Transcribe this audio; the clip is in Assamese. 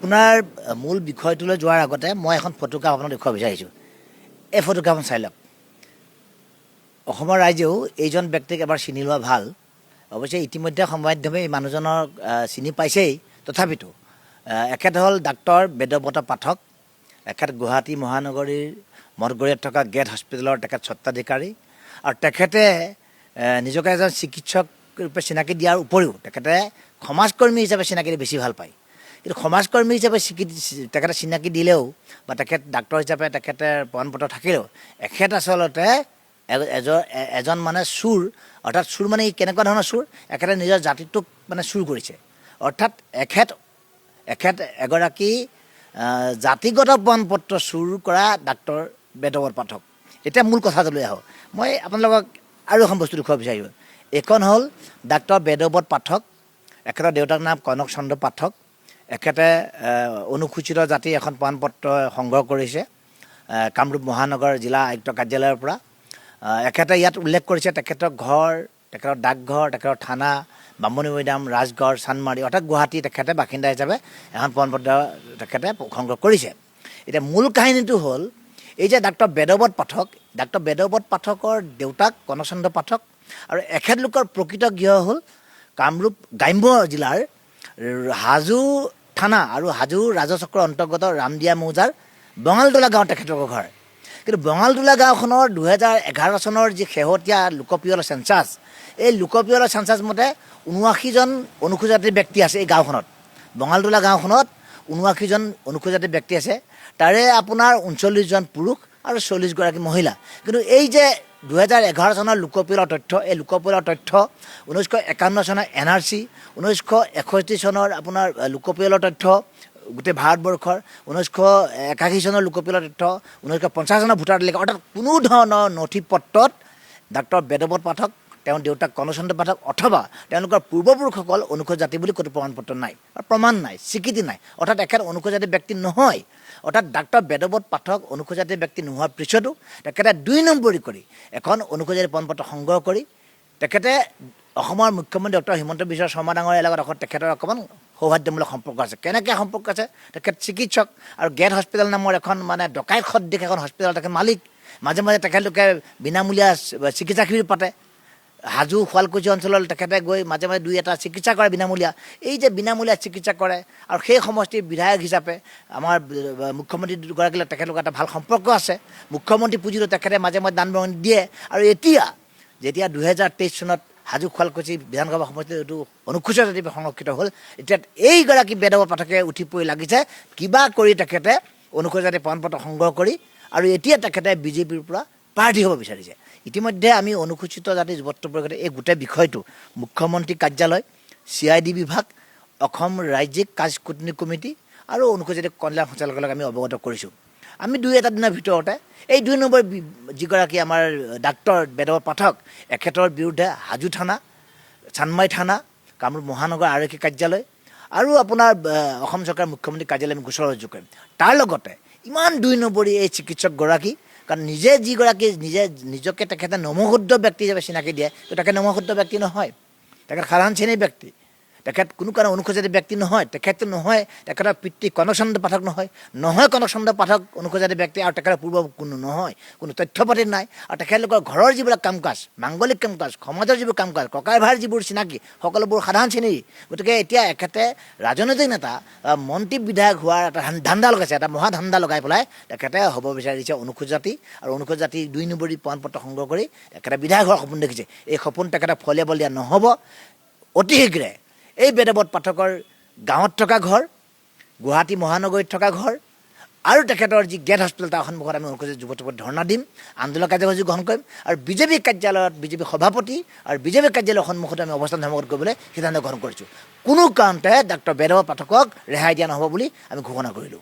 আপোনাৰ মূল বিষয়টোলৈ যোৱাৰ আগতে মই এখন ফটোগ্ৰাফ আপোনাক দেখুৱাব বিচাৰিছোঁ। এই ফটোগ্ৰাফখন চাই লওক। অসমৰ ৰাইজেও এইজন ব্যক্তিক এবাৰ চিনি লোৱা ভাল। অৱশ্যে ইতিমধ্যে সমামাধ্যমে এই মানুহজনক চিনি পাইছেই, তথাপিতো এখেত হ'ল ডাক্তৰ বেদব্ৰত পাঠক। এখেত গুৱাহাটী মহানগৰীৰ মঠগড়িয়াত থকা গেট হস্পিটেলৰ তেখেত স্বত্বাধিকাৰী, আৰু তেখেতে নিজকে এজন চিকিৎসক ৰূপে চিনাকি দিয়াৰ উপৰিও তেখেতে সমাজকৰ্মী হিচাপে চিনাকি দি বেছি ভাল পায়। কিন্তু সমাজকৰ্মী হিচাপে তেখেতে চিনাকি দিলেও বা তেখেত ডাক্তৰ হিচাপে তেখেতে প্ৰমাণপত্ৰ থাকিলেও এখেত আচলতে এজন মানে চুৰ। অৰ্থাৎ চুৰ মানে কেনেকুৱা ধৰণৰ চুৰ? এখেতে নিজৰ জাতিটোক মানে চুৰ কৰিছে। অৰ্থাৎ এখেত এগৰাকী জাতিগত প্ৰমাণপত্ৰ চুৰ কৰা ডাক্তৰ বেদব্ৰত পাঠক। এতিয়া মূল কথাটোলৈ আহোঁ। মই আপোনালোকক আৰু এখন বস্তু দেখুৱাব বিচাৰিছোঁ। এইখন হ'ল ডাক্তৰ বেদব্ৰত পাঠক। এখেতৰ দেউতাৰ নাম কনক চন্দ্ৰ পাঠক। এখেতে অনুসূচিত জাতিৰ এখন প্ৰমাণপত্ৰ সংগ্ৰহ কৰিছে কামৰূপ মহানগৰ জিলা আয়ুক্ত কাৰ্যালয়ৰ পৰা। এখেতে ইয়াত উল্লেখ কৰিছে তেখেতৰ ঘৰ, তেখেতৰ ডাকঘৰ, তেখেতৰ থানা, বামুণী মৈদাম, ৰাজগড়, চানমাৰি, অৰ্থাৎ গুৱাহাটী তেখেতে বাসিন্দা হিচাপে এখন প্ৰমাণপত্ৰ তেখেতে সংগ্ৰহ কৰিছে। এতিয়া মূল কাহিনীটো হ'ল এই যে ডাক্তৰ বেদব্ৰত পাঠকৰ দেউতাক কনকচন্দ্ৰ পাঠক, আৰু এখেতলোকৰ প্ৰকৃত গৃহ হ'ল কামৰূপ গ্ৰাম্য জিলাৰ হাজো থানা আৰু হাজো ৰাজচক্ৰৰ অন্তৰ্গত ৰামদিয়া মৌজাৰ বঙালতোলা গাঁৱত তেখেতলোকৰ ঘৰ। কিন্তু বঙালতোলা গাঁওখনৰ 2011 চনৰ যি শেহতীয়া লোকপিয়ল চেঞ্চাছ, এই লোকপিয়ল চেঞ্চাছ মতে 79জন অনুসূচিত ব্যক্তি আছে এই গাঁওখনত। বঙালতোলা গাঁওখনত 79জন অনুসূচিত ব্যক্তি আছে। তাৰে আপোনাৰ 39জন পুৰুষ আৰু 40গৰাকী মহিলা। কিন্তু এই যে 2011 চনৰ লোকপিয়লৰ তথ্য, এই লোকপিয়লৰ তথ্য 1951 চনৰ NRC, 1961 চনৰ আপোনাৰ লোকপিয়লৰ তথ্য গোটেই ভাৰতবৰ্ষৰ, 1981 চনৰ লোকপিয়লৰ তথ্য, 1950 চনৰ ভোটাৰ তালিকা, অৰ্থাৎ কোনো ধৰণৰ নথি পত্ৰত ডাক্তৰ বেদব্ৰত পাঠক, তেওঁৰ দেউতাক কনকচন্দ্ৰ পাঠক অথবা তেওঁলোকৰ পূৰ্বপুৰুষসকল অনুসূচিত জাতি বুলি কোনো প্ৰমাণপত্ৰ নাই, প্ৰমাণ নাই, স্বীকৃতি নাই। অৰ্থাৎ এখেত অনুসূচিত ব্যক্তি নহয়। অৰ্থাৎ ডাক্তৰ বেদব্ৰত পাঠক অনুসূচিত ব্যক্তি নোহোৱাৰ পিছতো তেখেতে 2 নম্বৰী কৰি এখন অনুসূচিত প্ৰমাণপত্ৰ সংগ্ৰহ কৰি তেখেতে অসমৰ মুখ্যমন্ত্ৰী ডক্টৰ হিমন্ত বিশ্ব শৰ্মা ডাঙৰীয়াৰ লগত তেখেতৰ অকণমান সৌহাৰ্দ্যমূলক সম্পৰ্ক আছে। কেনেকৈ সম্পৰ্ক আছে? তেখেত চিকিৎসক আৰু গেট হস্পিটেল নামৰ এখন মানে ডকাইত সদৃশ এখন হস্পিটেল তেখেত মালিক। মাজে মাজে তেখেতলোকে বিনামূলীয়া চিকিৎসা শিবিৰ পাতে। হাজো শুৱালকুছি অঞ্চলত তেখেতে গৈ মাজে মাজে 2-এটা চিকিৎসা কৰে বিনামূলীয়া। এই যে বিনামূলীয়া চিকিৎসা কৰে, আৰু সেই সমষ্টিৰ বিধায়ক হিচাপে আমাৰ মুখ্যমন্ত্ৰী দুগৰাকীলৈ তেখেতলোকৰ এটা ভাল সম্পৰ্ক আছে। মুখ্যমন্ত্ৰী পুঁজিটো তেখেতে মাজে মাজে দান বৰঙণি দিয়ে। আৰু এতিয়া যেতিয়া 2023 চনত হাজো শুৱালকুছি বিধানসভা সমষ্টিত এইটো অনুসূচিত জাতি সংৰক্ষিত হ'ল, এতিয়া এইগৰাকী বেদব্ৰত পাঠকে উঠি পৰি লাগিছে কিবা কৰি তেখেতে অনুসূচিত জাতি প্ৰমাণপত্ৰ সংগ্ৰহ কৰি, আৰু এতিয়া তেখেতে বিজেপিৰ পৰা প্ৰাৰ্থী হ'ব বিচাৰিছে। ইতিমধ্যে আমি অনুসূচিত জাতি যুৱত্ব পৰিষদে এই গোটেই বিষয়টো মুখ্যমন্ত্ৰী কাৰ্যালয়, CID বিভাগ, অসম ৰাজ্যিক কাজ কূটনীতি কমিটি আৰু অনুসূচিত কল্যাণ সঞ্চালকালয়ক আমি অৱগত কৰিছোঁ। আমি 2-এটা দিনৰ ভিতৰতে এই 2 নম্বৰ যিগৰাকী আমাৰ ডাক্তৰ বেদব্ৰত পাঠক, এখেতৰ বিৰুদ্ধে হাজো থানা, চানমাৰি থানা, কামৰূপ মহানগৰ আৰক্ষী কাৰ্যালয় আৰু আপোনাৰ অসম চৰকাৰৰ মুখ্যমন্ত্ৰী কাৰ্যালয় আমি গোচৰ ৰুজু কৰিম। তাৰ লগতে ইমান 2 নম্বৰী এই চিকিৎসকগৰাকী, কাৰণ যিগৰাকী নিজকে তেখেতে নমশুদ্ধ ব্যক্তি হিচাপে চিনাকি দিয়ে, তো তেখেত নমশুদ্ধ ব্যক্তি নহয়, তেখেত সাধাৰণ শ্ৰেণীৰ ব্যক্তি। তেখেত কোনো কাৰণে অনুসূচিত ব্যক্তি নহয়। তেখেতটো নহয়, তেখেতৰ পিতৃ কনকচন্দ্ৰ পাঠক নহয় কনকচন্দ্ৰ পাঠক অনুসূচিত ব্যক্তি, আৰু তেখেতৰ পূৰ্ব কোনো নহয়, কোনো তথ্য পাতি নাই। আৰু তেখেতলোকৰ ঘৰৰ যিবিলাক কাম কাজ, মাংগলিক কাম কাজ, সমাজৰ যিবোৰ কাম কাজ, ককাই ভাইৰ যিবোৰ চিনাকি, সকলোবোৰ সাধাৰণ শ্ৰেণীৰ। গতিকে এতিয়া এখেতে ৰাজনৈতিক নেতা, মন্ত্ৰী বিধায়ক হোৱাৰ এটা ধান্দা লগাইছে, এটা মহা ধান্দা লগাই পেলাই তেখেতে হ'ব বিচাৰিছে অনুসূচিত জাতি, আৰু অনুসূচিত জাতি 2 নম্বৰী প্ৰমাণপত্ৰ সংগ্ৰহ কৰি তেখেতে বিধায়ক হোৱাৰ সপোন দেখিছে। এই সপোন তেখেতে ফলিয়াব দিয়া নহ'ব। অতি শীঘ্ৰে এই বেদব্ৰত পাঠকৰ গাঁৱত থকা ঘৰ, গুৱাহাটী মহানগৰীত থকা ঘৰ, আৰু তেখেতৰ যি গেট হস্পিটেল তাৰ সন্মুখত আমি অনুসূচিত যুৱত্ব ধৰ্ণা দিম, আন্দোলন কাৰ্যসূচী গ্ৰহণ কৰিম, আৰু বিজেপি কাৰ্যালয়ত বিজেপি সভাপতি আৰু বিজেপি কাৰ্যালয়ৰ সন্মুখত আমি অৱস্থান ধৰ্মঘট কৰিবলৈ সিদ্ধান্ত গ্ৰহণ কৰিছোঁ। কোনো কাৰণতে ডাক্তৰ বেদব্ৰত পাঠকক ৰেহাই দিয়া নহ'ব বুলি আমি ঘোষণা কৰিলোঁ।